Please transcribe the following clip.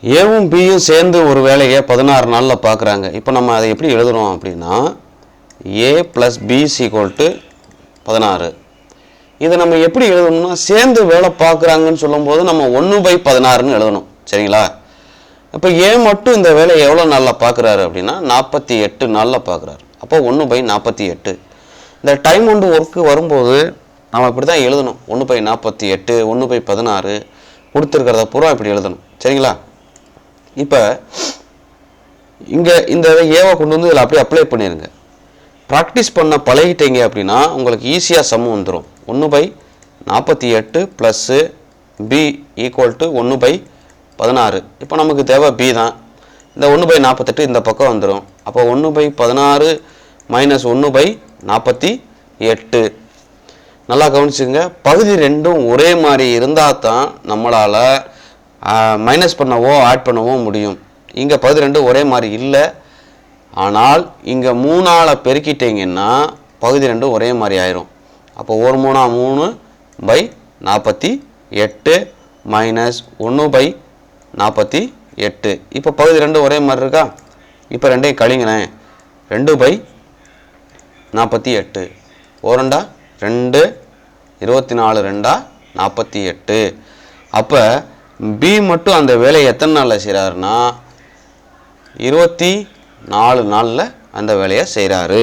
ஏவும் பியும் சேர்ந்து ஒரு வேலையை 16 நாளில் பார்க்குறாங்க. இப்போ நம்ம அதை எப்படி எழுதுறோம் அப்படின்னா ஏ ப்ளஸ் பி ஈக்குவல் டு 16. இதை நம்ம எப்படி எழுதணும்னா சேர்ந்து வேலை பார்க்குறாங்கன்னு சொல்லும்போது நம்ம 1/16ன்னு எழுதணும். சரிங்களா? இப்போ ஏ மட்டும் இந்த வேலையை எவ்வளோ நாளில் பார்க்குறாரு அப்படின்னா 48 நாளில் பார்க்குறாரு. அப்போ 1/48. இந்த டைம் ஒன்று ஒர்க்கு வரும்போது நம்ம இப்படி தான் எழுதணும். 1/48, 1/16 கொடுத்துருக்கிறத பூரா இப்படி எழுதணும். சரிங்களா? இப்போ இங்கே இந்த ஏவை கொண்டு வந்து இதில் அப்படியே அப்ளை பண்ணிடுங்க. ப்ராக்டிஸ் பண்ண பழகிட்டீங்க அப்படின்னா உங்களுக்கு ஈஸியாக சம் வந்துடும். 1/48 ப்ளஸ்ஸு பி ஈக்குவல் டு 1/16. இப்போ நமக்கு தேவை பி தான். இந்த 1/48 இந்த பக்கம் வந்துடும். அப்போ 1/16 மைனஸ் 1/48. நல்லா கவனிச்சுங்க. பகுதி ரெண்டும் ஒரே மாதிரி இருந்தால் தான் நம்மளால் மைனஸ் பண்ணவோ ஆட் பண்ணவோ முடியும். இங்கே பகுதி ரெண்டும் ஒரே மாதிரி இல்லை. ஆனால் இங்கே 3ஆல் பெருக்கிட்டீங்கன்னா பகுதி ரெண்டும் ஒரே மாதிரி ஆயிரும். அப்போ 1 3 3/48 மைனஸ் 1/48. இப்போ பகுதி ரெண்டும் ஒரே மாதிரி இருக்கா? இப்போ ரெண்டையும் கழிங்களேன். 2/48. 1 2 24 2 48. அப்போ பி மட்டும் அந்த வேலையை எத்தனை நாளில் செய்கிறாருன்னா 24 நாளில் அந்த வேலையை செய்கிறாரு.